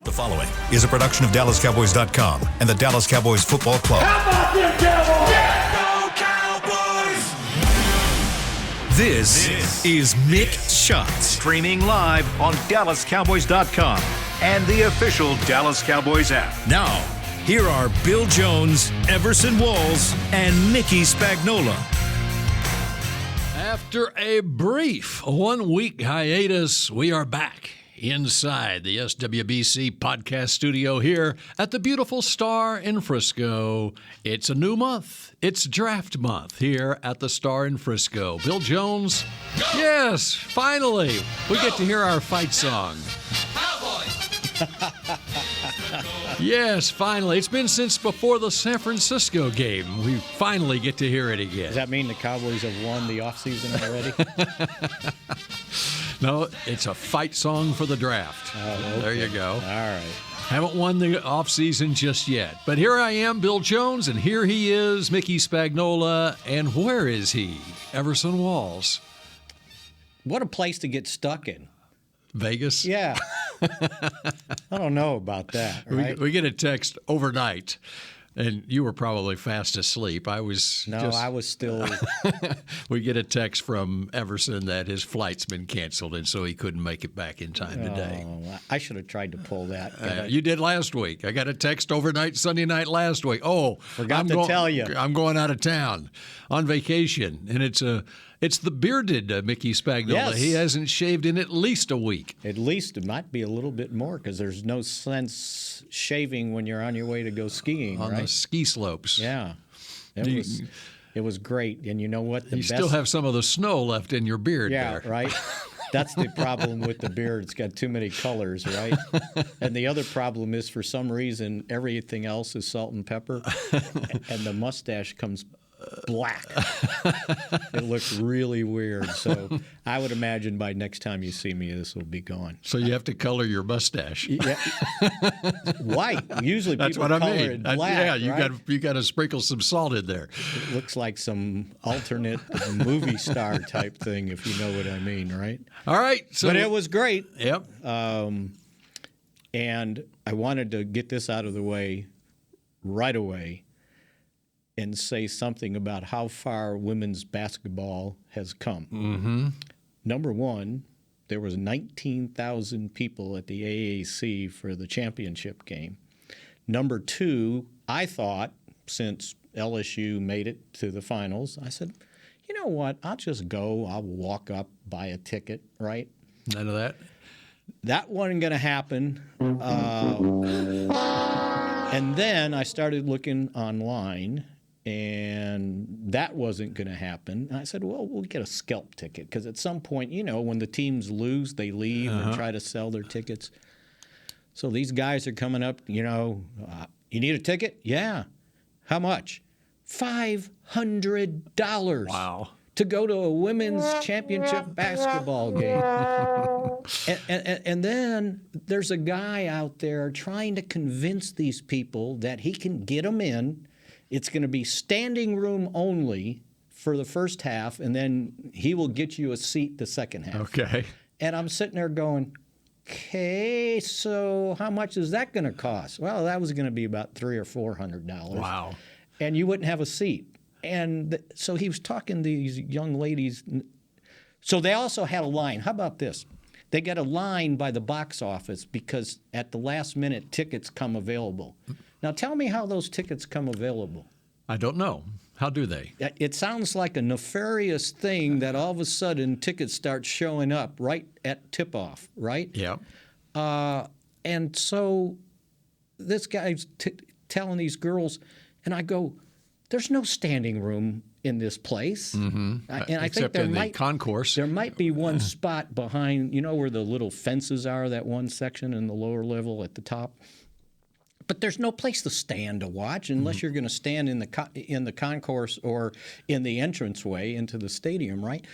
The following is a production of DallasCowboys.com and the Dallas Cowboys Football Club. How about them Cowboys? Yeah, go Cowboys! This is Mick Shots. Streaming live on DallasCowboys.com and the official Dallas Cowboys app. Now, here are Bill Jones, Everson Walls, and Mickey Spagnola. After a brief one-week hiatus, we are back inside the SWBC podcast studio here at the beautiful Star in Frisco. It's a new month. It's draft month here at the Star in Frisco. Bill Jones, yes, finally, we get to hear our fight song. Yes, finally. It's been since before the San Francisco game. We finally get to hear it again. Does that mean the Cowboys have won the offseason already? No, it's a fight song for the draft. Oh, okay. There you go. All right. Haven't won the offseason just yet. But here I am, Bill Jones, and here he is, Mickey Spagnola. And where is he? Everson Walls. What a place to get stuck in. Vegas? Yeah. I don't know about that, right? We get a text overnight, and you were probably fast asleep. I was still. We get a text from Everson that his flight's been canceled, and so he couldn't make it back in time today. I should have tried to pull that. You did last week. I got a text overnight Sunday night last week. Oh, forgot to tell you. I'm going out of town on vacation, and it's the bearded Mickey Spagnola. Yes. He hasn't shaved in at least a week. At least it might be a little bit more because there's no sense shaving when you're on your way to go skiing, on right? the ski slopes. Yeah. It was great. And you know what? You still have some of the snow left in your beard there. Yeah, right? That's the problem with the beard. It's got too many colors, right? And the other problem is, for some reason, everything else is salt and pepper, and the mustache comes black. It looks really weird. So I would imagine by next time you see me, this will be gone. So you have to color your mustache. Yeah. White. Usually That's people what I color mean. it black. Yeah, right? you got to sprinkle some salt in there. It looks like some alternate movie star type thing, if you know what I mean, right? All right. But it was great. Yep. And I wanted to get this out of the way right away and say something about how far women's basketball has come. Mm-hmm. Number one, there was 19,000 people at the AAC for the championship game. Number two, I thought, since LSU made it to the finals, I said, you know what, I'll just go. I'll walk up, buy a ticket, right? None of that? That wasn't going to happen. And then I started looking online, and that wasn't going to happen. And I said, well, we'll get a scalp ticket, because at some point, you know, when the teams lose, they leave and try to sell their tickets. So these guys are coming up, you know, you need a ticket? Yeah. How much? $500. Wow. To go to a women's championship basketball game. And then there's a guy out there trying to convince these people that he can get them in. It's going to be standing room only for the first half, and then he will get you a seat the second half. Okay. And I'm sitting there going, okay, so how much is that going to cost? Well, that was going to be about $300 or $400. Wow. And you wouldn't have a seat. And so he was talking to these young ladies. So they also had a line. How about this? They got a line by the box office because at the last minute tickets come available. Now tell me how those tickets come available. I don't know. How do they? It sounds like a nefarious thing that all of a sudden tickets start showing up right at tip-off, right? Yeah. And so this guy's telling these girls, and I go, there's no standing room in this place. Mm-hmm. And I Except think in the concourse. There might be one spot behind, you know, where the little fences are, that one section in the lower level at the top. But there's no place to stand to watch unless you're going to stand in the concourse or in the entranceway into the stadium, right?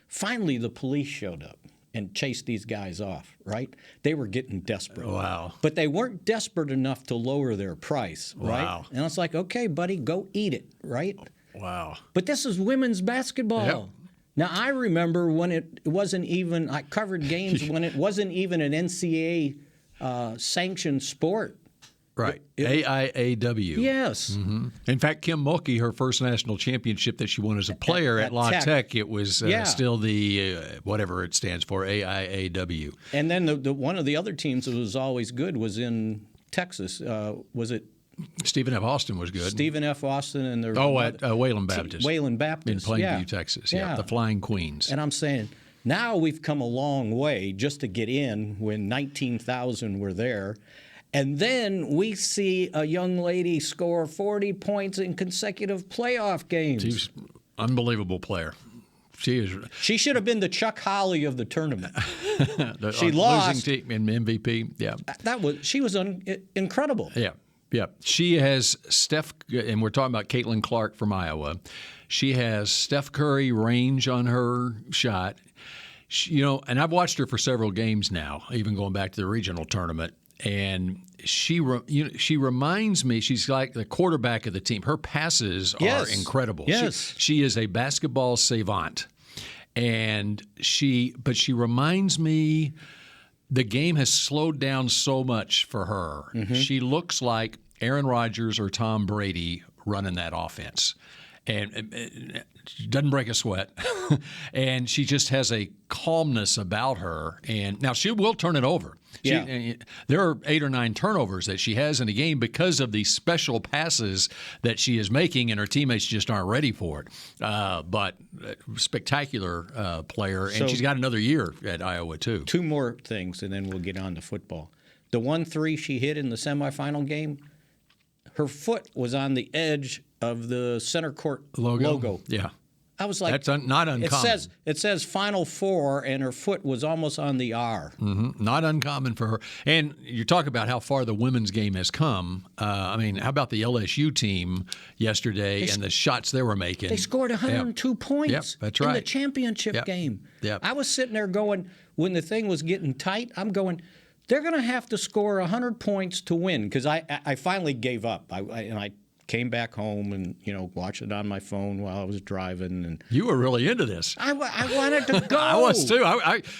Finally, the police showed up and chased these guys off, right? They were getting desperate. Wow. But they weren't desperate enough to lower their price, right? Wow. And I was like, okay, buddy, go eat it, right? Wow. But this is women's basketball. Yep. Now, I remember when it wasn't even – I covered games when it wasn't even an NCAA sanctioned sport. Right. AIAW. Yes. In fact, Kim Mulkey, her first national championship that she won as a player at La Tech, it was still the whatever it stands for, AIAW. And then the one of the other teams that was always good was in Texas. Was it? Stephen F. Austin was good. Stephen F. Austin and their at Wayland Baptist. Wayland Baptist in Plainview, Texas. Yeah, the Flying Queens. And I'm saying now we've come a long way just to get in when 19,000 were there. And then we see a young lady score 40 points in consecutive playoff games. She's an unbelievable player. She should have been the Chuck Hawley of the tournament. She lost losing team in MVP. Yeah, she was incredible. Yeah. She has Steph, and we're talking about Caitlin Clark from Iowa. She has Steph Curry range on her shot. And I've watched her for several games now, even going back to the regional tournament. And she reminds me, she's like the quarterback of the team. Her passes are incredible. Yes. She is a basketball savant. And she reminds me, the game has slowed down so much for her. Mm-hmm. She looks like Aaron Rodgers or Tom Brady running that offense. And she doesn't break a sweat. And she just has a calmness about her. And now she will turn it over. There are 8 or 9 turnovers that she has in a game because of the special passes that she is making, and her teammates just aren't ready for it. But spectacular player, and she's got another year at Iowa too. 2 more things, and then we'll get on to football. The 1-3 she hit in the semifinal game, her foot was on the edge of the center court logo. Yeah. I was like, that's not uncommon. It says Final Four, and her foot was almost on the R. Mm-hmm. Not uncommon for her. And you talk about how far the women's game has come. How about the LSU team yesterday and the shots they were making? They scored 102 points that's right. in the championship game. Yep. I was sitting there going, when the thing was getting tight, I'm going, they're going to have to score 100 points to win, because I finally gave up. I came back home and watched it on my phone while I was driving. And you were really into this. I wanted to go. I was too.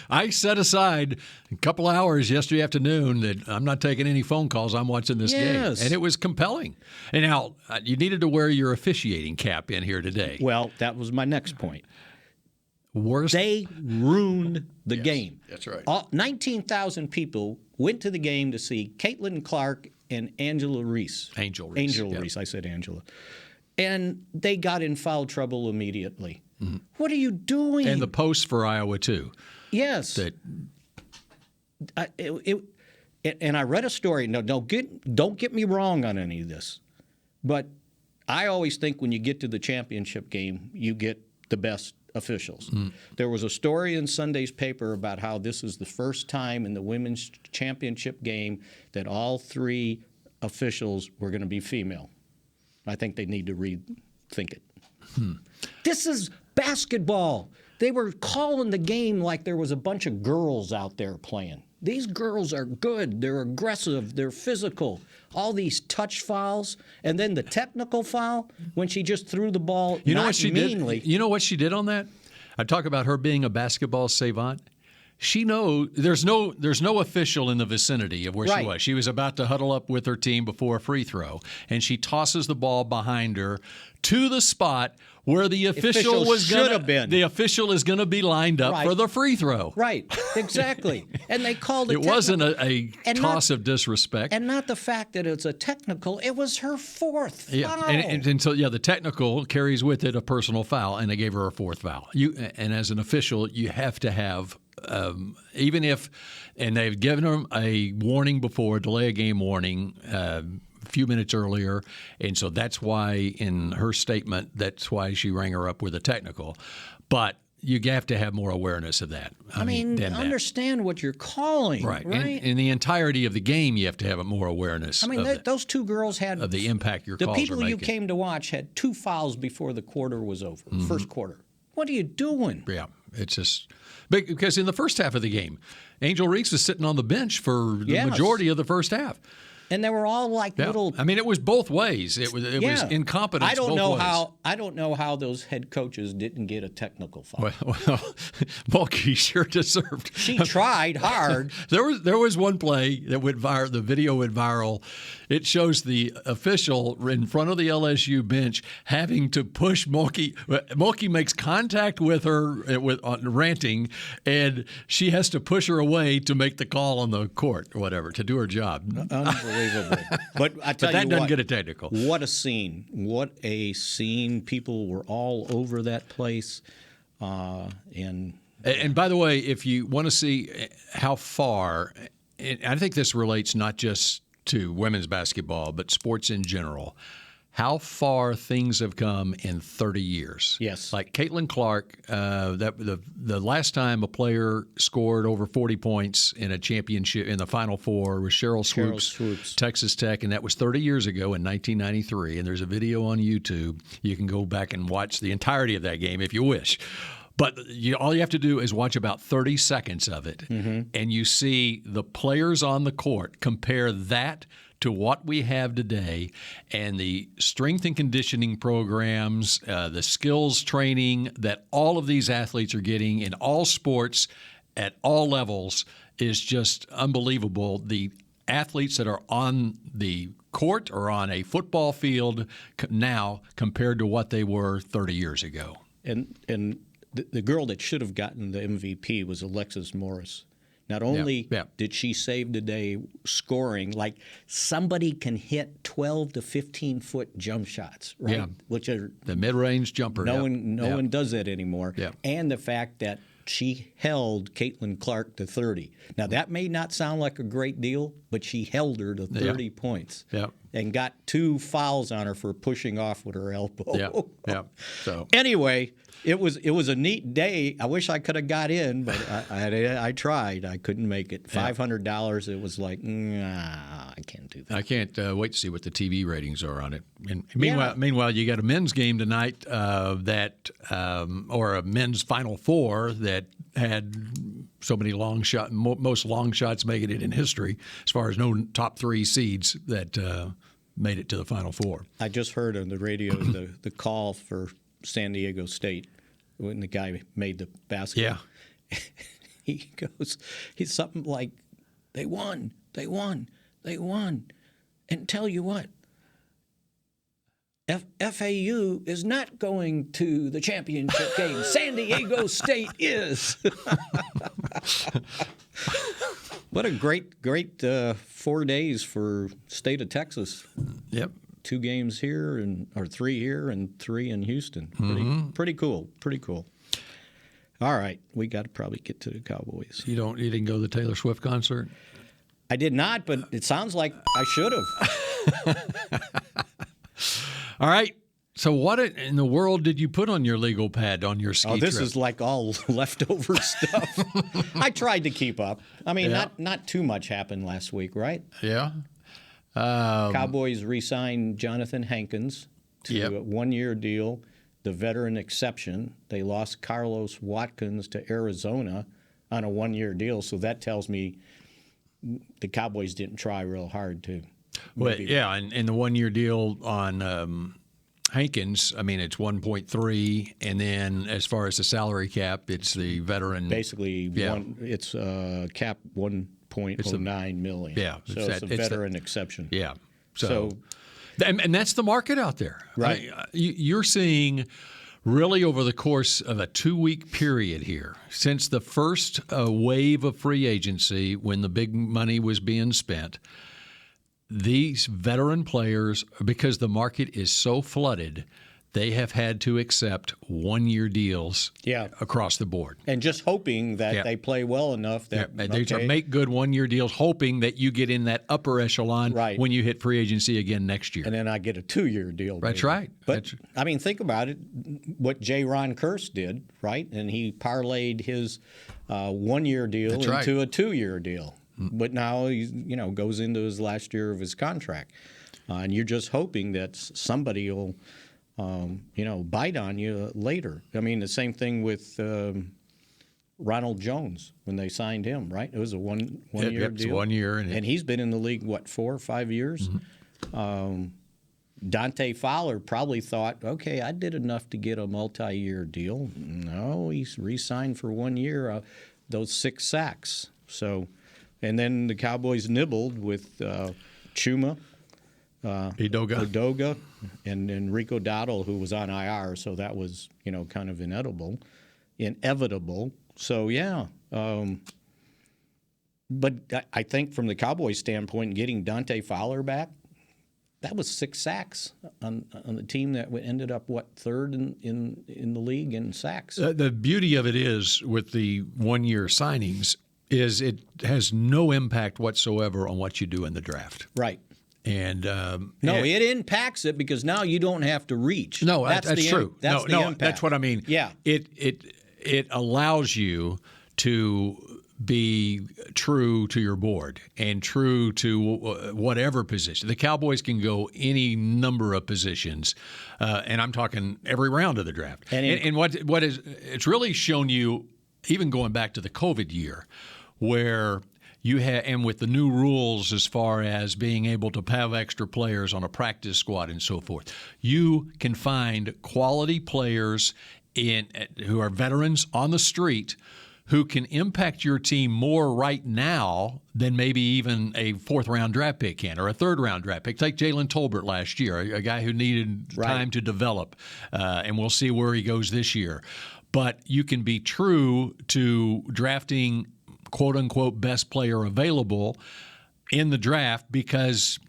I set aside a couple hours yesterday afternoon that I'm not taking any phone calls. I'm watching this game, and it was compelling. And now you needed to wear your officiating cap in here today. Well, that was my next point. They ruined the game. That's right. 19,000 people went to the game to see Caitlin Clark and Angel Reese. I said Angela. And they got in foul trouble immediately. Mm-hmm. What are you doing? And the post for Iowa, too. Yes. And I read a story. No, don't get me wrong on any of this. But I always think when you get to the championship game, you get the best officials. There was a story in Sunday's paper about how this is the first time in the women's championship game that all 3 officials were going to be female. I think they need to rethink it. This is basketball. They were calling the game like there was a bunch of girls out there playing. These girls are good. They're aggressive. They're physical. All these touch fouls, and then the technical foul when she just threw the ball meanly. You know what she did on that? I talk about her being a basketball savant. She knows there's no official in the vicinity of where she was. She was about to huddle up with her team before a free throw, and she tosses the ball behind her to the spot where the official was going to been. The official is going to be lined up for the free throw. Right, exactly. And they called it. It wasn't a toss of disrespect, and not the fact that it's a technical. It was her 4th foul. And so the technical carries with it a personal foul, and they gave her a 4th foul. And as an official, you have to have. Even if, and they've given them a warning before, delay of game warning a few minutes earlier, and so that's why in her statement, that's why she rang her up with a technical. But you have to have more awareness of that. I mean understand what you're calling. Right. In the entirety of the game, you have to have more awareness. I mean, those 2 girls had of the impact your calls are making. The people you came to watch had 2 fouls before the quarter was over, first quarter. What are you doing? Yeah, it's just because in the first half of the game, Angel Reese was sitting on the bench for the majority of the first half. And they were all like little. I mean, it was both ways. It was incompetence. I don't both know ways. I don't know how those head coaches didn't get a technical foul. Well, Mulkey sure deserved. She tried hard. There was one play that went viral. The video went viral. It shows the official in front of the LSU bench having to push Mulkey. Mulkey makes contact with her ranting, and she has to push her away to make the call on the court or whatever to do her job. Unbelievable. But I tell you that doesn't what, get a technical. What a scene. What a scene. People were all over that place. And by the way, if you want to see how far, and I think this relates not just to women's basketball, but sports in general, how far things have come in 30 years. Yes. Like Caitlin Clark, the last time a player scored over 40 points in a championship in the Final Four was Cheryl Swoops, Texas Tech, and that was 30 years ago in 1993. And there's a video on YouTube. You can go back and watch the entirety of that game if you wish. But all you have to do is watch about 30 seconds of it, and you see the players on the court. Compare that to what we have today, and the strength and conditioning programs, the skills training that all of these athletes are getting in all sports at all levels is just unbelievable. The athletes that are on the court or on a football field now compared to what they were 30 years ago. And the girl that should have gotten the MVP was Alexis Morris. Not only did she save the day scoring, like somebody can hit 12 to 15-foot jump shots, right? Yeah. Which are the mid-range jumper. No one does that anymore. Yeah. And the fact that she held Caitlin Clark to 30. Now, that may not sound like a great deal, but she held her to 30 points. Yeah. And got 2 fouls on her for pushing off with her elbow. Yeah. So anyway, it was a neat day. I wish I could have got in, but I tried. I couldn't make it. $500. It was like, I can't do that. I can't wait to see what the TV ratings are on it. And meanwhile, you got a men's game tonight or a men's Final Four that had so many long shots, most long shots making it in history, as far as no top 3 seeds that made it to the Final Four. I just heard on the radio the call for San Diego State when the guy made the basket. Yeah. He's something like, they won. And tell you what, FAU is not going to the championship game. San Diego State is. What a great 4 days for state of Texas. Yep. 2 games here or 3 here and 3 in Houston. Pretty cool. All right, we got to probably get to the Cowboys. You didn't go to the Taylor Swift concert? I did not, but it sounds like I should have. All right. So what in the world did you put on your legal pad on your ski trip? Oh, this is like all leftover stuff. I tried to keep up. I mean, not too much happened last week, right? Yeah. Cowboys re-signed Jonathan Hankins to a 1-year deal, the veteran exception. They lost Carlos Watkins to Arizona on a 1-year deal, so that tells me the Cowboys didn't try real hard to. Well, yeah, and the 1-year deal on Hankins, I mean, it's 1.3, and then as far as the salary cap, it's the veteran. Basically, it's cap 1.09 million. Yeah, so it's a veteran exception. Yeah, so and that's the market out there, right? You're seeing really over the course of a 2-week period here, since the first wave of free agency when the big money was being spent. These veteran players, because the market is so flooded, they have had to accept 1-year deals across the board. And just hoping that they play well enough that they make good 1-year deals, hoping that you get in that upper echelon when you hit free agency again next year. And then I get a 2-year deal. That's right. But, I mean, think about it, what J. Ron Kurtz did, right? And he parlayed his 1-year deal into a 2-year deal. But now he goes into his last year of his contract. And you're just hoping that somebody will bite on you later. I mean, the same thing with Ronald Jones when they signed him, right? It was a one-year It's deal. 1 year. And he's been in the league, 4 or 5 years? Dante Fowler probably thought, okay, I did enough to get a multi-year deal. No, he's re-signed for 1 year, those 6 sacks. So, and then the Cowboys nibbled with Chuma, Udoga, and Rico Dowdle, who was on IR, so that was, kind of inevitable. So, yeah. But I think from the Cowboys standpoint, getting Dante Fowler back, that was 6 sacks on the team that ended up, third in the league in sacks. The beauty of it is with the 1 year signings is it has no impact whatsoever on what you do in the draft. Right. And it impacts it because now you don't have to reach. No, that's true. That's the impact. That's what I mean. Yeah. It allows you to be true to your board and true to whatever position. The Cowboys can go any number of positions, and I'm talking every round of the draft. And what is it's really shown you, even going back to the COVID year, where you had, and with the new rules as far as being able to have extra players on a practice squad and so forth, you can find quality players who are veterans on the street who can impact your team more right now than maybe even a 4th-round draft pick can or a 3rd-round draft pick. Take Jalen Tolbert last year, a guy who needed time to develop, and we'll see where he goes this year. But you can be true to drafting quote-unquote best player available in the draft because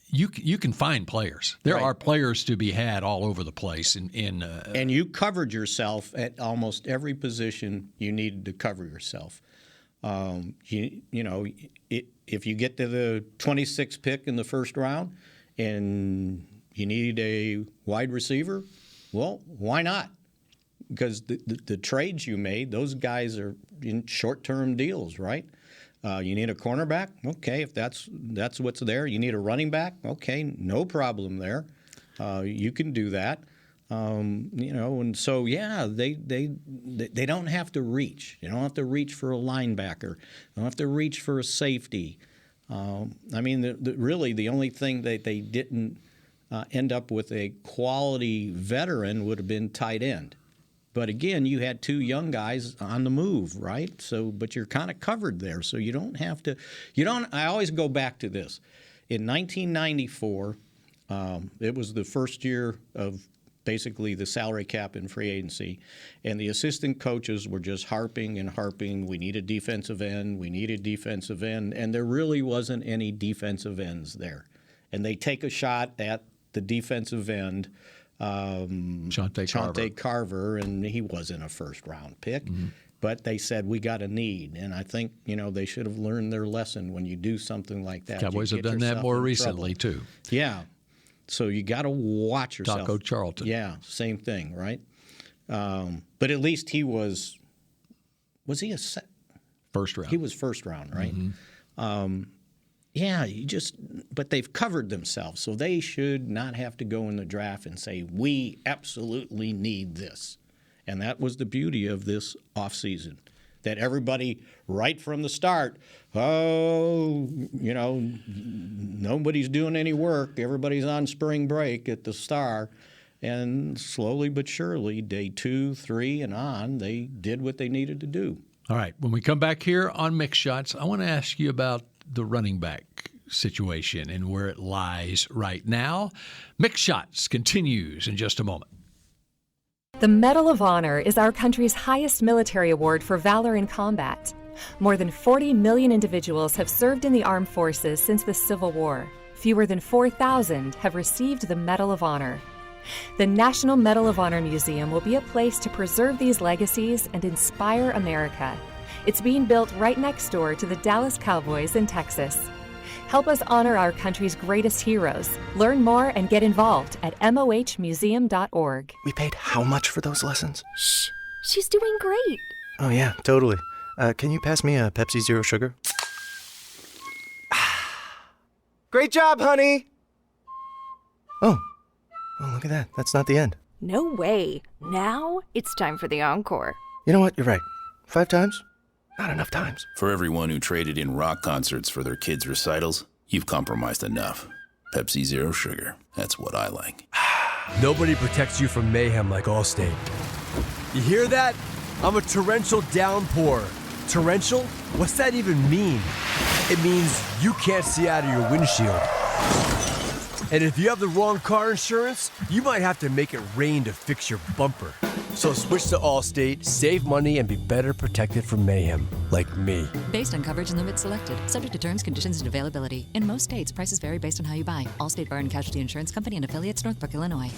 you can find players. There are players to be had all over the place. And you covered yourself at almost every position you needed to cover yourself. If you get to the 26th pick in the first round and you need a wide receiver, well, why not? Because the trades you made, those guys are in short-term deals, right? You need a cornerback? Okay, if that's what's there. You need a running back? Okay, no problem there. You can do that. And so they don't have to reach. You don't have to reach for a linebacker. You don't have to reach for a safety. Really the only thing that they didn't end up with a quality veteran would have been tight end. But again, you had 2 young guys on the move, right? So, but you're kind of covered there. So you don't have to. I always go back to this. In 1994, it was the first year of basically the salary cap in free agency, and the assistant coaches were just harping and harping. We need a defensive end. We need a defensive end, and there really wasn't any defensive ends there. And they take a shot at the defensive end. Chante Carver, and he wasn't a first-round pick. Mm-hmm. But they said, we got a need. And I think, they should have learned their lesson when you do something like that. Cowboys have done that more recently, too. Yeah. So you got to watch yourself. Taco Charlton. Yeah, same thing, right? But at least he was he a first round? He was first round, right? Mm-hmm. But they've covered themselves, so they should not have to go in the draft and say, we absolutely need this. And that was the beauty of this offseason, that everybody right from the start, nobody's doing any work. Everybody's on spring break at the Star. And slowly but surely, day 2, 3, and on, they did what they needed to do. All right. When we come back here on Mix Shots, I want to ask you about the running back situation and where it lies right now. Mix Shots continues in just a moment. The Medal of Honor is our country's highest military award for valor in combat. More than 40 million individuals have served in the armed forces since the Civil War. Fewer than 4,000 have received the Medal of Honor. The National Medal of Honor Museum will be a place to preserve these legacies and inspire America. It's being built right next door to the Dallas Cowboys in Texas. Help us honor our country's greatest heroes. Learn more and get involved at mohmuseum.org. We paid how much for those lessons? Shh, she's doing great. Oh yeah, totally. Can you pass me a Pepsi Zero Sugar? Great job, honey! Oh, look at that. That's not the end. No way. Now it's time for the encore. You know what? You're right. 5 times? Not enough times. For everyone who traded in rock concerts for their kids' recitals, you've compromised enough. Pepsi Zero Sugar. That's what I like. Nobody protects you from mayhem like Allstate. You hear that? I'm a torrential downpour. Torrential? What's that even mean? It means you can't see out of your windshield. And if you have the wrong car insurance, you might have to make it rain to fix your bumper. So switch to Allstate, save money, and be better protected from mayhem, like me. Based on coverage and limits selected. Subject to terms, conditions, and availability. In most states, prices vary based on how you buy. Allstate Bar and Casualty Insurance Company and affiliates, Northbrook, Illinois.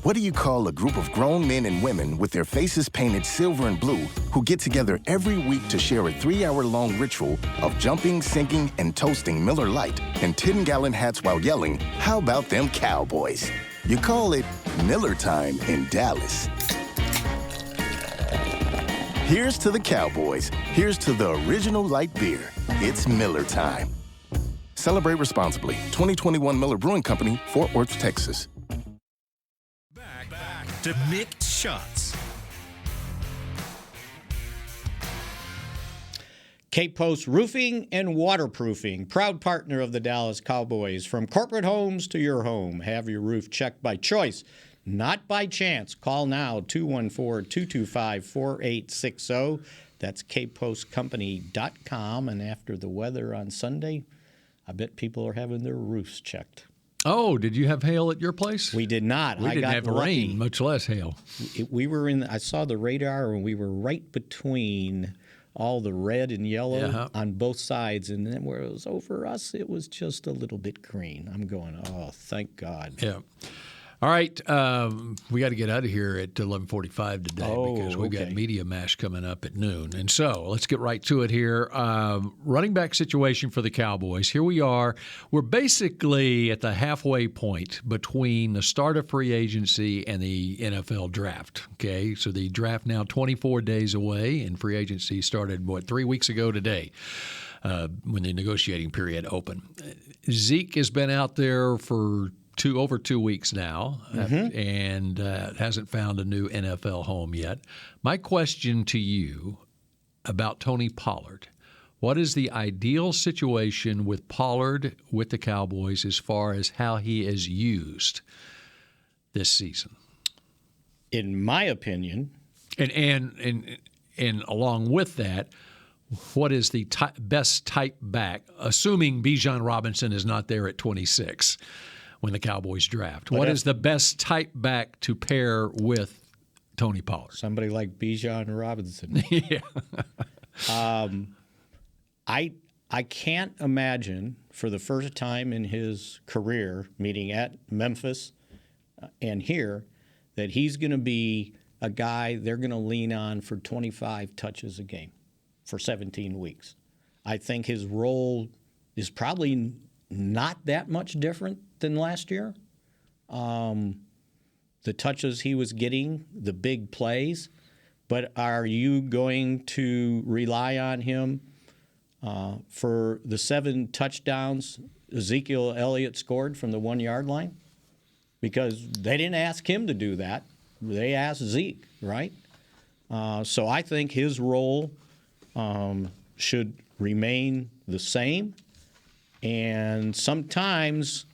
What do you call a group of grown men and women with their faces painted silver and blue who get together every week to share a 3-hour-long ritual of jumping, singing, and toasting Miller Lite in 10-gallon hats while yelling, "How about them Cowboys?" You call it Miller Time in Dallas. Here's to the Cowboys. Here's to the original light beer. It's Miller Time. Celebrate responsibly. 2021 Miller Brewing Company, Fort Worth, Texas. Back to Mick Shots. Cape Post Roofing and Waterproofing, proud partner of the Dallas Cowboys. From corporate homes to your home, have your roof checked by choice, not by chance. Call now, 214-225-4860. That's capepostcompany.com. And after the weather on Sunday, I bet people are having their roofs checked. Oh, did you have hail at your place? We did not. We didn't have lucky. rain, much less hail. We were in. I saw the radar, and we were right between all the red and yellow on both sides. And then where it was over us, it was just a little bit green. I'm going, oh, thank God. Yeah. All right, we got to get out of here at 11:45 today because we've got Media Mash coming up at noon. And so let's get right to it here. Running back situation for the Cowboys. Here we are. We're basically at the halfway point between the start of free agency and the NFL draft. Okay, so the draft now 24 days away, and free agency started, 3 weeks ago today. When the negotiating period opened. Zeke has been out there for over 2 weeks now, and hasn't found a new NFL home yet. My question to you about Tony Pollard: what is the ideal situation with Pollard with the Cowboys as far as how he is used this season? In my opinion, and along with that, what is the best type back, assuming Bijan Robinson is not there at 26? When the Cowboys draft, what is the best type back to pair with Tony Pollard? Somebody like Bijan Robinson. Yeah. I can't imagine for the first time in his career, meaning at Memphis and here, that he's going to be a guy they're going to lean on for 25 touches a game for 17 weeks. I think his role is probably not that much different than last year. The touches he was getting, the big plays, but are you going to rely on him for the 7 touchdowns Ezekiel Elliott scored from the 1-yard line? Because they didn't ask him to do that. They asked Zeke, right? So I think his role should remain the same. And sometimes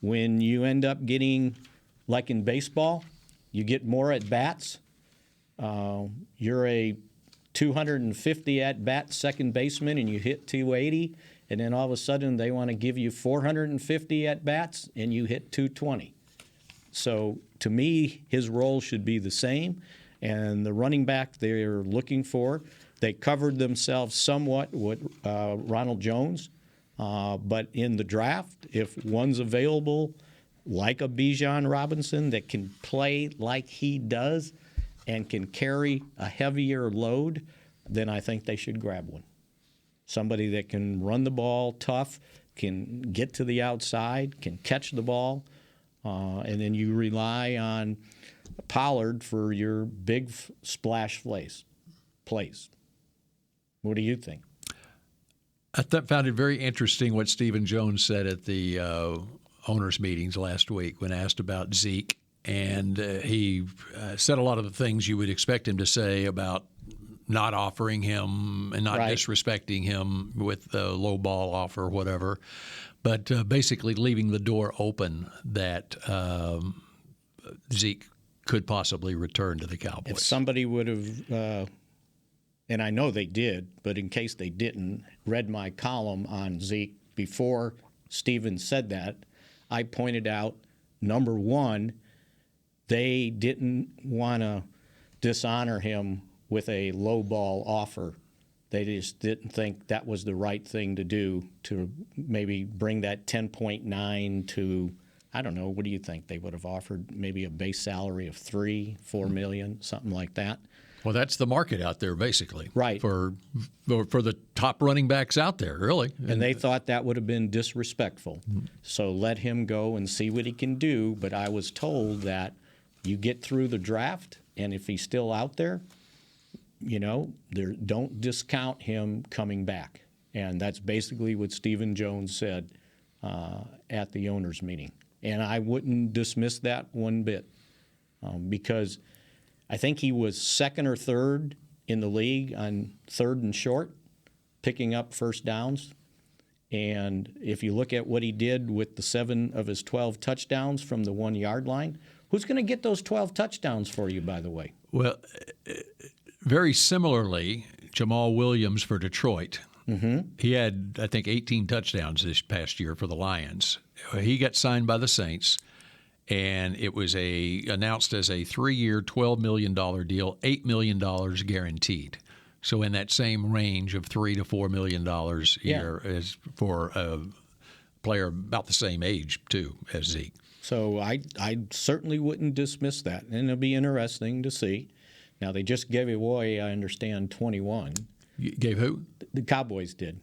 when you end up getting, like in baseball, you get more at-bats. You're a 250 at-bat second baseman and you hit 280, and then all of a sudden they want to give you 450 at-bats and you hit 220. So to me, his role should be the same. And the running back they're looking for, they covered themselves somewhat with Ronald Jones. But in the draft, if one's available, like a Bijan Robinson that can play like he does and can carry a heavier load, then I think they should grab one. Somebody that can run the ball tough, can get to the outside, can catch the ball, and then you rely on Pollard for your big splash plays. What do you think? I found it very interesting what Stephen Jones said at the owners' meetings last week when asked about Zeke. And he said a lot of the things you would expect him to say about not offering him and not Right. disrespecting him with a low ball offer or whatever, but basically leaving the door open that Zeke could possibly return to the Cowboys. If somebody would have, and I know they did, but in case they didn't, read my column on Zeke before Steven said that, I pointed out, number one, they didn't want to dishonor him with a low ball offer. They just didn't think that was the right thing to do, to maybe bring that 10.9 to, I don't know, what do you think? They would have offered maybe a base salary of $4 million, something like that. Well, that's the market out there, basically. Right. For the top running backs out there, really. And they thought that would have been disrespectful. So let him go and see what he can do. But I was told that you get through the draft, and if he's still out there, don't discount him coming back. And that's basically what Stephen Jones said at the owners' meeting. And I wouldn't dismiss that one bit because I think he was second or third in the league on third and short, picking up first downs. And if you look at what he did with the 7 of his 12 touchdowns from the 1 yard line, who's going to get those 12 touchdowns for you, by the way? Well, very similarly, Jamal Williams for Detroit. Mm-hmm. He had, I think, 18 touchdowns this past year for the Lions. He got signed by the Saints, and it was announced as a 3-year, $12 million deal, $8 million guaranteed. So in that same range of $3 to $4 million a year as for a player about the same age, too, as Zeke. So I certainly wouldn't dismiss that, and it'll be interesting to see. Now, they just gave away, I understand, 21. You gave who? The Cowboys did.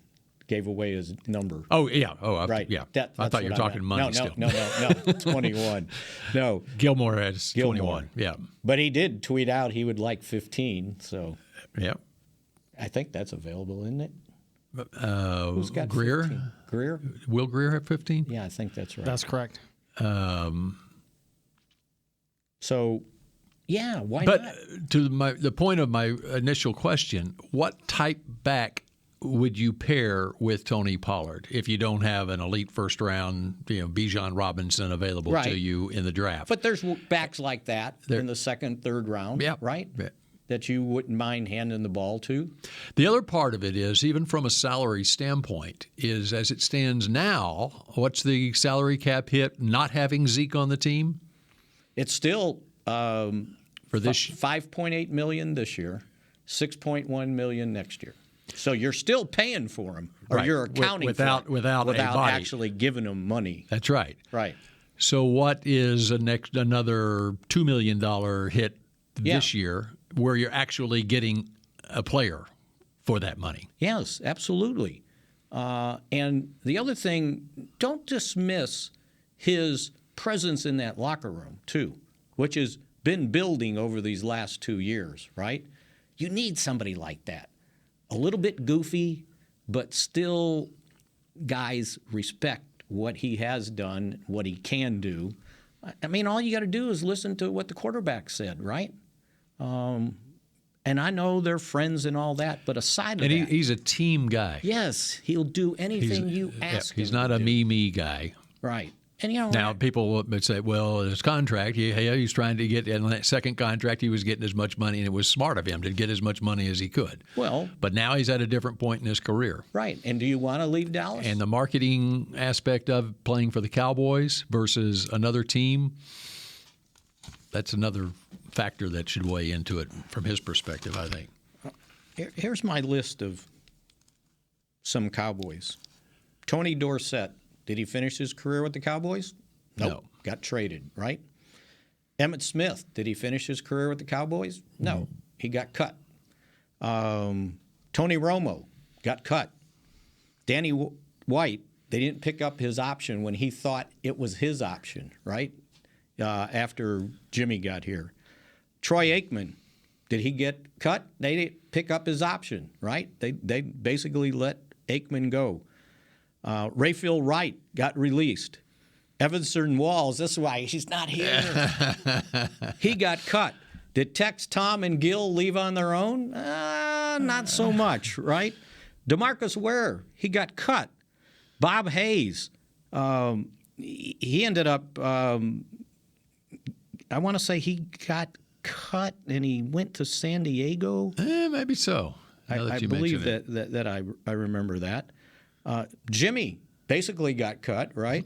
Gave away his number. Oh, yeah. Oh, right. Yeah. I thought you were talking money still. No. 21. No. Gilmore has 21. Yeah. But he did tweet out he would like 15. So. Yeah. I think that's available, isn't it? Who's got Greer? 15? Greer? Will Greer have 15? Yeah, I think that's right. That's correct. So, yeah, why but not? To the point of my initial question, what type back would you pair with Tony Pollard if you don't have an elite first round, Bijan Robinson available to you in the draft? But there's backs like that in the second, third round, right? Yeah. That you wouldn't mind handing the ball to? The other part of it is, even from a salary standpoint, is as it stands now, what's the salary cap hit not having Zeke on the team? It's still for this $5.8 million this year, $6.1 million next year. So you're still paying for him, or you're accounting without for him without a body. actually giving him money. That's right. Right. So what is another $2 million hit this year, where you're actually getting a player for that money? Yes, absolutely. And the other thing, don't dismiss his presence in that locker room, too, which has been building over these last 2 years, right? You need somebody like that. A little bit goofy, but still guys respect what he has done, what he can do. I mean, all you got to do is listen to what the quarterback said, right? And I know they're friends and all that, but aside of that, he's a team guy. Yes, he'll do anything you ask him. He's not a me guy. Right. And now people would say, well, his contract, he's trying to get in that second contract, he was getting as much money, and it was smart of him to get as much money as he could. Well, but now he's at a different point in his career. Right. And do you want to leave Dallas? And the marketing aspect of playing for the Cowboys versus another team, that's another factor that should weigh into it from his perspective, I think. Here's my list of some Cowboys. Tony Dorsett. Did he finish his career with the Cowboys? Nope. No. Got traded, right? Emmitt Smith. Did he finish his career with the Cowboys? No. He got cut. Tony Romo got cut. Danny White, they didn't pick up his option when he thought it was his option, right? After Jimmy got here. Troy Aikman, did he get cut? They didn't pick up his option, right? They basically let Aikman go. Rayfield Wright got released. Evanson Walls, that's why he's not here. He got cut. Did Tex, Tom, and Gil leave on their own? Not so much, right? DeMarcus Ware, he got cut. Bob Hayes, he ended up, I want to say he got cut and he went to San Diego. Maybe so. I believe that I remember that. Jimmy basically got cut, right?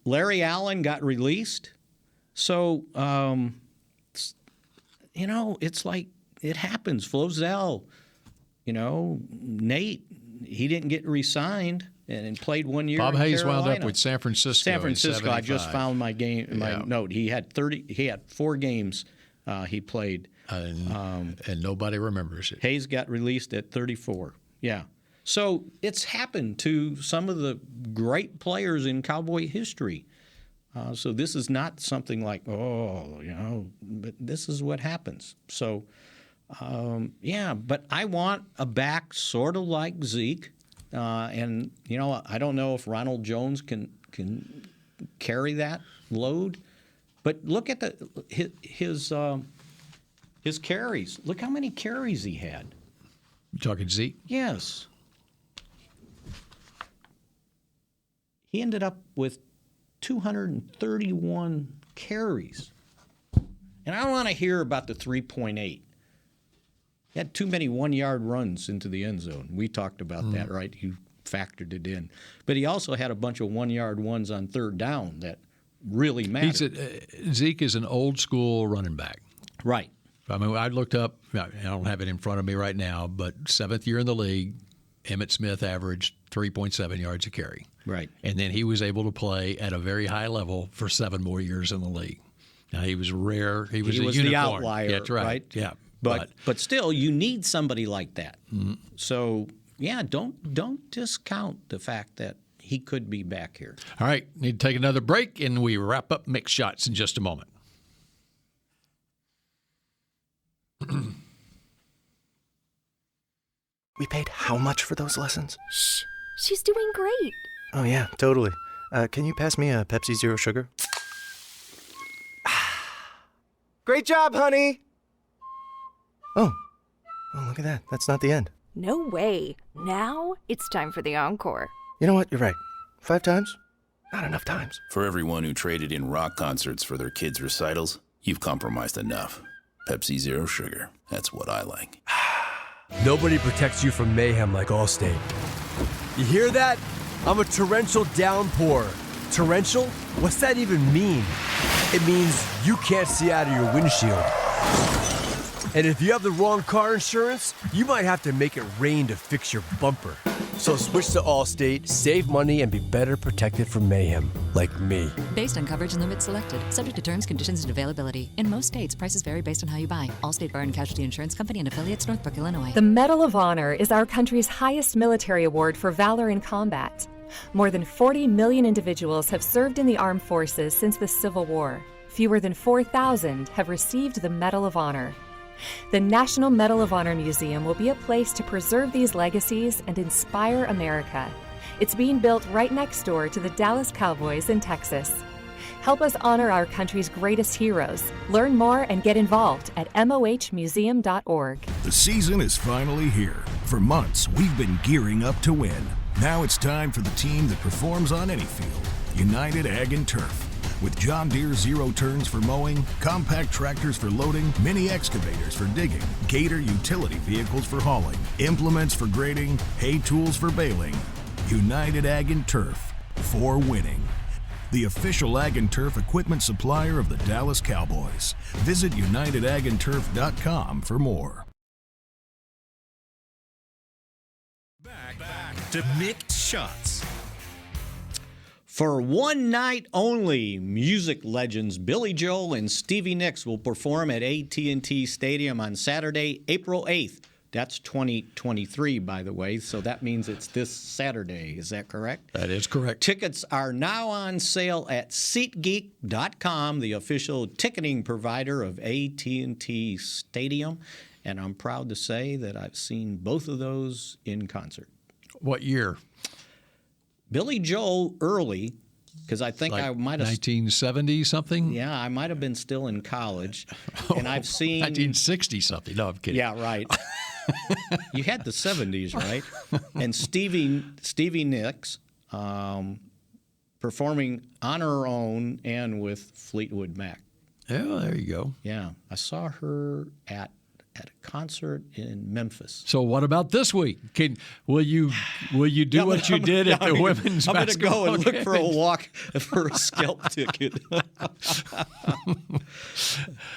Larry Allen got released. So, it's like it happens. Flozell, Nate, he didn't get re-signed and played 1 year. Bob in Hayes Carolina. wound up with San Francisco. San Francisco. I just 75. found my note. He had 4 games he played. And nobody remembers it. Hayes got released at 34. Yeah. So it's happened to some of the great players in Cowboy history. So this is not something like, but this is what happens. So, but I want a back sort of like Zeke. And, I don't know if Ronald Jones can carry that load. But look at his carries. Look how many carries he had. You talking Zeke? Yes. He ended up with 231 carries. And I don't want to hear about the 3.8. He had too many 1-yard runs into the end zone. We talked about that, right? You factored it in. But he also had a bunch of 1-yard ones on third down that really mattered. Zeke is an old school running back. Right. I mean, I looked up, I don't have it in front of me right now, but 7th year in the league, Emmitt Smith averaged 3.7 yards a carry. Right. And then he was able to play at a very high level for 7 more years in the league. Now, he was rare. He was a unicorn. The outlier, That's right. Yeah. But still, you need somebody like that. Mm-hmm. So, don't discount the fact that he could be back here. All right. Need to take another break, and we wrap up Mick Shots in just a moment. We paid how much for those lessons? Shh. She's doing great. Oh, yeah, totally. Can you pass me a Pepsi Zero Sugar? Great job, honey! Oh, look at that. That's not the end. No way. Now it's time for the encore. You know what? You're right. 5 times? Not enough times. For everyone who traded in rock concerts for their kids' recitals, you've compromised enough. Pepsi Zero Sugar. That's what I like. Nobody protects you from mayhem like Allstate. You hear that? I'm a torrential downpour. Torrential? What's that even mean? It means you can't see out of your windshield. And if you have the wrong car insurance, you might have to make it rain to fix your bumper. So switch to Allstate, save money, and be better protected from mayhem, like me. Based on coverage and limits selected, subject to terms, conditions, and availability. In most states, prices vary based on how you buy. Allstate Bar and Casualty Insurance Company and affiliates, Northbrook, Illinois. The Medal of Honor is our country's highest military award for valor in combat. More than 40 million individuals have served in the armed forces since the Civil War. Fewer than 4,000 have received the Medal of Honor. The National Medal of Honor Museum will be a place to preserve these legacies and inspire America. It's being built right next door to the Dallas Cowboys in Texas. Help us honor our country's greatest heroes. Learn more and get involved at mohmuseum.org. The season is finally here. For months, we've been gearing up to win. Now it's time for the team that performs on any field, United Ag and Turf. With John Deere zero turns for mowing, compact tractors for loading, mini excavators for digging, Gator utility vehicles for hauling, implements for grading, hay tools for baling. United Ag and Turf, for winning. The official Ag and Turf equipment supplier of the Dallas Cowboys. Visit UnitedAgAndTurf.com for more. Back to Mick Shots. For one night only, music legends Billy Joel and Stevie Nicks will perform at AT&T Stadium on Saturday, April 8th. That's 2023, by the way, so that means it's this Saturday. Is that correct? That is correct. Tickets are now on sale at SeatGeek.com, the official ticketing provider of AT&T Stadium. And I'm proud to say that I've seen both of those in concert. What year? Billy Joel early, Because I think like I might have 1970 something. Yeah, I might have been still in college, and I've seen 1960 something. No, I'm kidding. Yeah, right. You had the 70s, right? And Stevie Nicks performing on her own and with Fleetwood Mac. Yeah, there you go. Yeah, I saw her at a concert in Memphis. So what about this week? Will you do what you did at the women's basketball I'm going to go and look for a game? walk for a scalp ticket.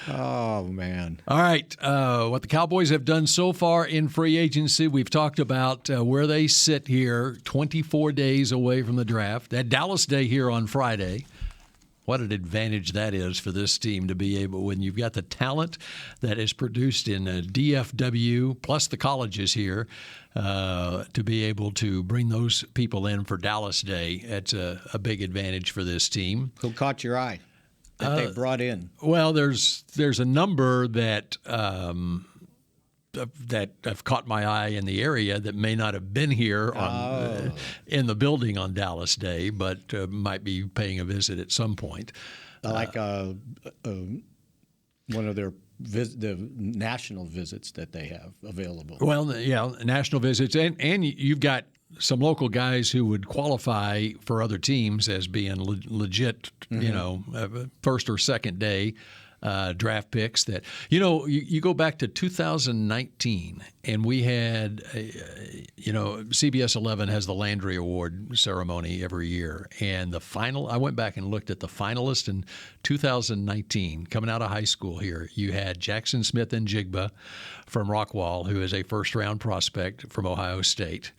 Oh, man. All right. What the Cowboys have done so far in free agency, we've talked about where they sit here 24 days away from the draft. That Dallas Day here on Friday. What an advantage that is for this team to be able, when you've got the talent that is produced in DFW, plus the colleges here, to be able to bring those people in for Dallas Day. It's a big advantage for this team. Who caught your eye that they brought in? Well, there's a number that have caught my eye in the area that may not have been here in the building on Dallas Day, but might be paying a visit at some point. Like one of their the national visits that they have available. Well, yeah, national visits, and you've got some local guys who would qualify for other teams as being legit, first or second day draft picks. That you go back to 2019, and we had CBS 11 has the Landry Award ceremony every year, and I went back and looked at the finalists in 2019 coming out of high school here. You had Jackson Smith and Jigba from Rockwall, who is a first-round prospect from Ohio State.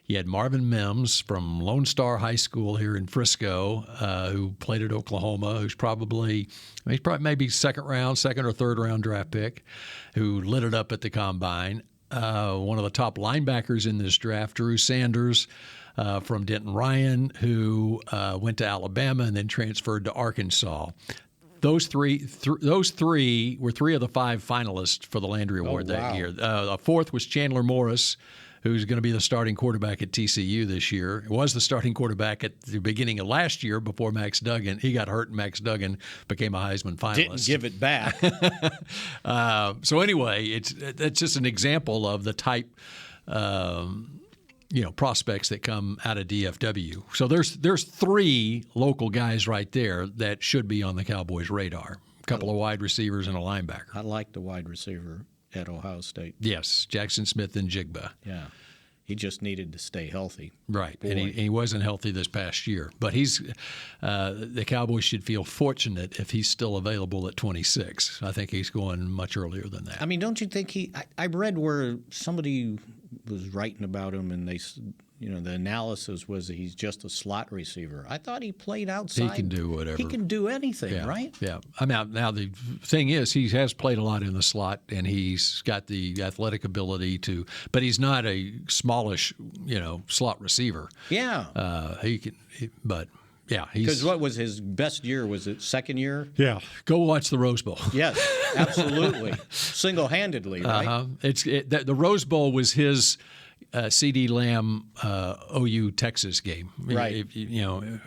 You had Marvin Mims from Lone Star High School here in Frisco, who played at Oklahoma, who's probably maybe second or third round draft pick, who lit it up at the combine. One of the top linebackers in this draft, Drew Sanders from Denton Ryan, who went to Alabama and then transferred to Arkansas. Those three were three of the five finalists for the Landry Award that year. A fourth was Chandler Morris, who's going to be the starting quarterback at TCU this year. He was the starting quarterback at the beginning of last year before Max Duggan. He got hurt, and Max Duggan became a Heisman finalist. Didn't give it back. So anyway, it's just an example of the type prospects that come out of DFW. So there's three local guys right there that should be on the Cowboys' radar. A couple of wide receivers and a linebacker. I like the wide receiver at Ohio State. Yes, Jackson Smith and Jigba. Yeah. He just needed to stay healthy. Right, and he wasn't healthy this past year. But the Cowboys should feel fortunate if he's still available at 26. I think he's going much earlier than that. I mean, don't you think I read where somebody was writing about him, and they, the analysis was that he's just a slot receiver. I thought he played outside. He can do whatever. He can do anything, right? Yeah. I mean, now the thing is, he has played a lot in the slot, and he's got the athletic ability to. But he's not a smallish, slot receiver. Yeah. He can, but. Yeah, because what was his best year? Was it second year? Yeah, go watch the Rose Bowl. Yes, absolutely, single-handedly, right? The Rose Bowl was his C.D. Lamb OU Texas game. Right.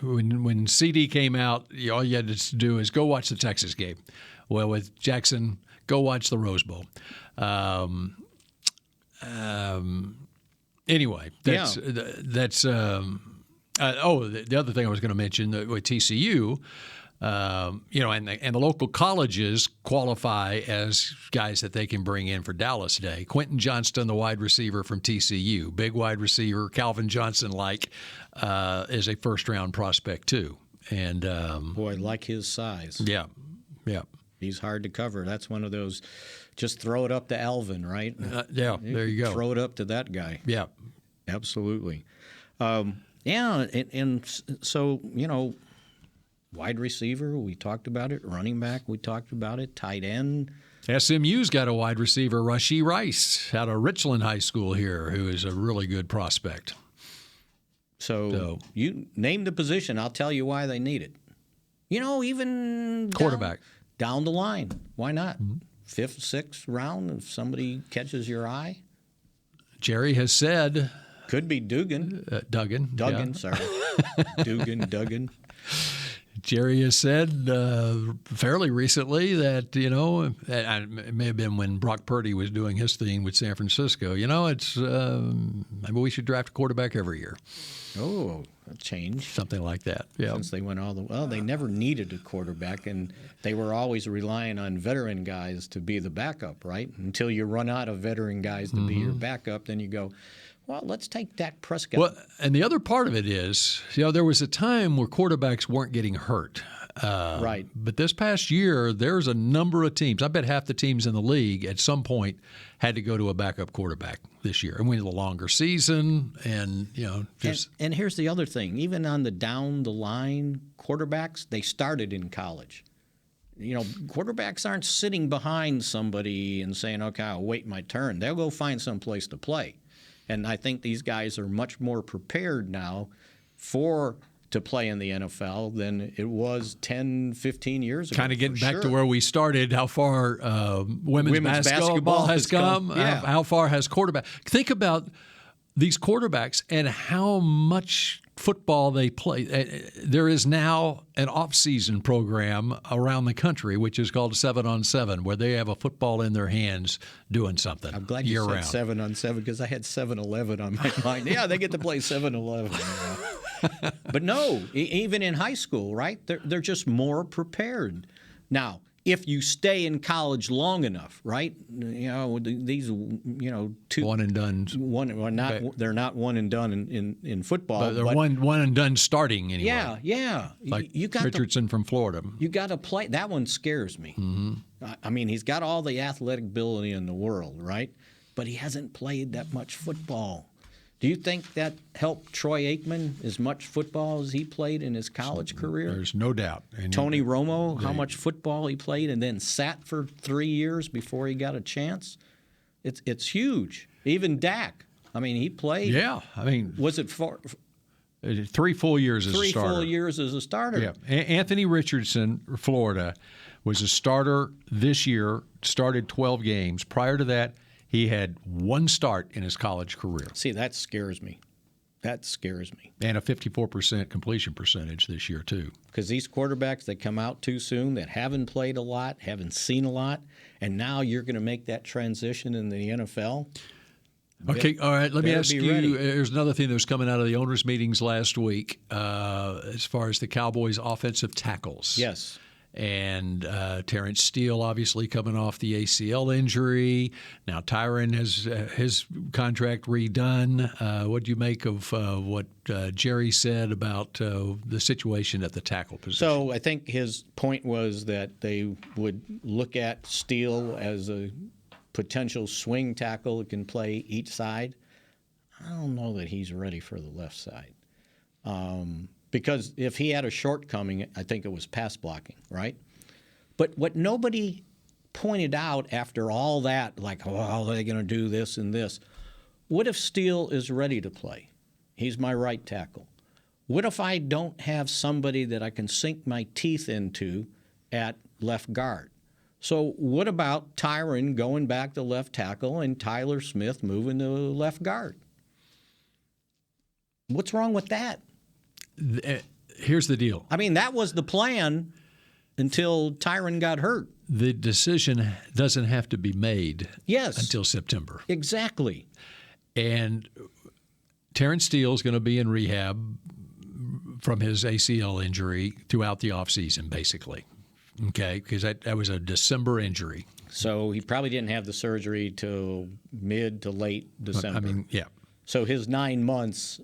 When C.D. came out, all you had to do is go watch the Texas game. Well, with Jackson, go watch the Rose Bowl. Anyway, that's. The other thing I was going to mention with TCU, and the local colleges qualify as guys that they can bring in for Dallas Day. Quentin Johnston, the wide receiver from TCU, big wide receiver, Calvin Johnson-like, is a first-round prospect too. And boy, like his size. Yeah. He's hard to cover. That's one of those. Just throw it up to Alvin, right? There you go. Throw it up to that guy. Yeah, absolutely. Yeah, and so, wide receiver, we talked about it. Running back, we talked about it. Tight end. SMU's got a wide receiver, Rashee Rice, out of Richland High School here, who is a really good prospect. So you name the position, I'll tell you why they need it. Even quarterback. Down the line. Why not? Mm-hmm. 5th, 6th round, if somebody catches your eye. Jerry has said Could be Duggan. Duggan. Duggan, sorry. Duggan. Jerry has said fairly recently that, it may have been when Brock Purdy was doing his thing with San Francisco, it's maybe we should draft a quarterback every year. Oh, a change. Something like that, yeah. Since they went they never needed a quarterback, and they were always relying on veteran guys to be the backup, right? Until you run out of veteran guys to be your backup, then you go, well, let's take Dak Prescott. Well, and the other part of it is, there was a time where quarterbacks weren't getting hurt. Right. But this past year, there's a number of teams. I bet half the teams in the league at some point had to go to a backup quarterback this year. And we had a longer season and, just. And here's the other thing. Even on the down-the-line quarterbacks, they started in college. Quarterbacks aren't sitting behind somebody and saying, okay, I'll wait my turn. They'll go find some place to play. And I think these guys are much more prepared now to play in the NFL than it was 10, 15 years ago. Kind of getting back to where we started, how far women's basketball has come, how far has quarterback. Think about these quarterbacks and how much football they play. There is now an offseason program around the country, which is called 7-on-7, where they have a football in their hands doing something. I'm glad you said 7-on-7 because I had 7-11 on my mind. Yeah, they get to play 7-11. But no, even in high school, right? They're just more prepared. Now, if you stay in college long enough, right? These, two one and done. They're not one and done in football. But they're one and done starting anyway. Yeah. Like Richardson from Florida. You got to play. That one scares me. Mm-hmm. I mean, he's got all the athletic ability in the world, right? But he hasn't played that much football. Do you think that helped Troy Aikman as much football as he played in his college career? There's no doubt. And Tony Romo, how much football he played and then sat for 3 years before he got a chance? It's huge. Even Dak. I mean, he played. Yeah. I mean, was it 3 full years as a starter? 3 full years as a starter. Yeah. Anthony Richardson, Florida, was a starter this year, started 12 games. Prior to that, he had one start in his college career. See, that scares me. That scares me. And a 54% completion percentage this year, too. Because these quarterbacks that come out too soon, that haven't played a lot, haven't seen a lot, and now you're going to make that transition in the NFL. Okay, all right. Let me ask you, there's another thing that was coming out of the owners' meetings last week as far as the Cowboys' offensive tackles. Yes. And Terrence Steele obviously coming off the ACL injury. Now Tyron has his contract redone. What do you make of what Jerry said about the situation at the tackle position? So I think his point was that they would look at Steele as a potential swing tackle that can play each side. I don't know that he's ready for the left side. Because if he had a shortcoming, I think it was pass blocking, right? But what nobody pointed out after all that, like, oh, how are they going to do this and this? What if Steele is ready to play? He's my right tackle. What if I don't have somebody that I can sink my teeth into at left guard? So what about Tyron going back to left tackle and Tyler Smith moving to left guard? What's wrong with that? Here's the deal. I mean, that was the plan until Tyron got hurt. The decision doesn't have to be made until September. Exactly. And Terrence Steele is going to be in rehab from his ACL injury throughout the offseason, basically. Okay, because that was a December injury. So he probably didn't have the surgery till mid to late December. I mean, yeah. So his 9 months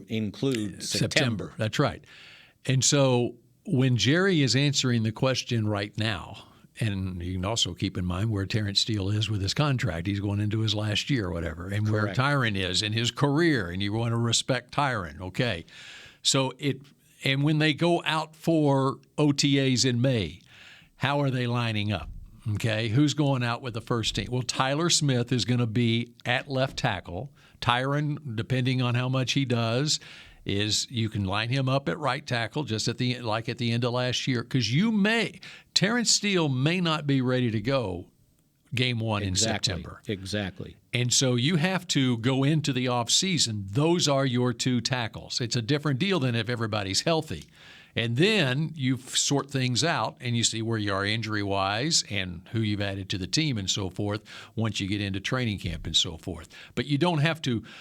include September. That's right. And so when Jerry is answering the question right now, and you can also keep in mind where Terrence Steele is with his contract. He's going into his last year or whatever. And Correct. Where Tyron is in his career, and you want to respect Tyron. Okay. So and when they go out for OTAs in May, how are they lining up? Okay. Who's going out with the first team? Well, Tyler Smith is going to be at left tackle. Tyron, depending on how much he does, is you can line him up at right tackle just at the end of last year, because Terrence Steele may not be ready to go game one in September. Exactly. And so you have to go into the offseason. Those are your two tackles. It's a different deal than if everybody's healthy. And then you sort things out and you see where you are injury-wise and who you've added to the team and so forth once you get into training camp and so forth. But you don't have to –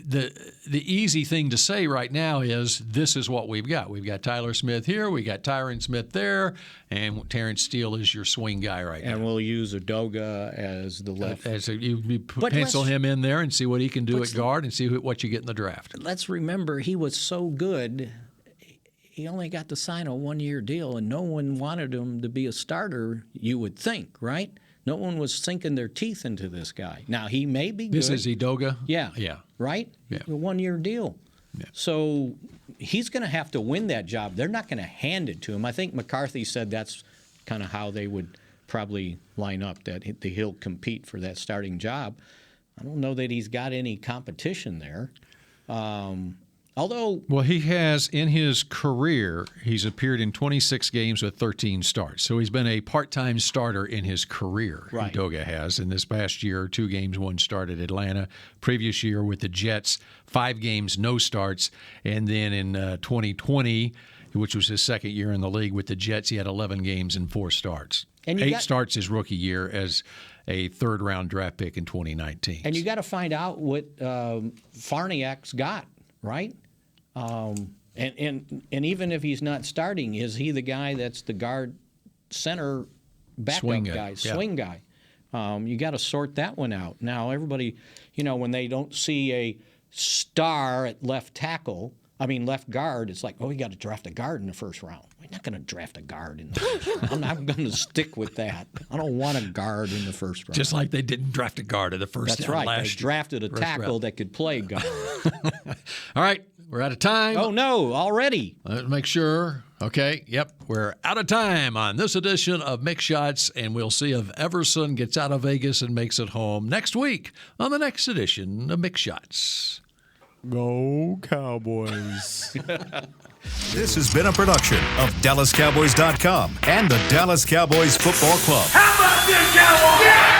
the easy thing to say right now is this is what we've got. We've got Tyler Smith here. We got Tyron Smith there. And Terrence Steele is your swing guy right now. And we'll use Udoka as the left. You pencil him in there and see what he can do at guard and see what you get in the draft. Let's remember he was so good – he only got to sign a 1-year deal, and no one wanted him to be a starter, you would think, right? No one was sinking their teeth into this guy. Now, he may be good. This is Udoka? Yeah. Yeah. Right? Yeah. A 1-year deal. Yeah. So he's going to have to win that job. They're not going to hand it to him. I think McCarthy said that's kind of how they would probably line up, that he'll compete for that starting job. I don't know that he's got any competition there. Well, he has, in his career, he's appeared in 26 games with 13 starts. So he's been a part-time starter in his career, right. Udoka has. In this past year, 2 games, 1 start at Atlanta. Previous year with the Jets, 5 games, no starts. And then in 2020, which was his second year in the league with the Jets, he had 11 games and 4 starts. And 8 starts his rookie year as a third-round draft pick in 2019. And you got to find out what Farniak's got, right? And even if he's not starting, is he the guy that's the guard center backup guy, swing guy? You got to sort that one out. Now, everybody, when they don't see a star at left guard, it's like, we got to draft a guard in the first round. We're not going to draft a guard in the first round. I'm not going to stick with that. I don't want a guard in the first round. Just like they didn't draft a guard in the first round. That's right. Last They drafted a tackle that could play guard. All right. We're out of time. Oh, no, already. Let's make sure. Okay, yep. We're out of time on this edition of Mick Shots, and we'll see if Everson gets out of Vegas and makes it home next week on the next edition of Mick Shots. Go Cowboys. This has been a production of DallasCowboys.com and the Dallas Cowboys Football Club. How about this, Cowboys? Yeah!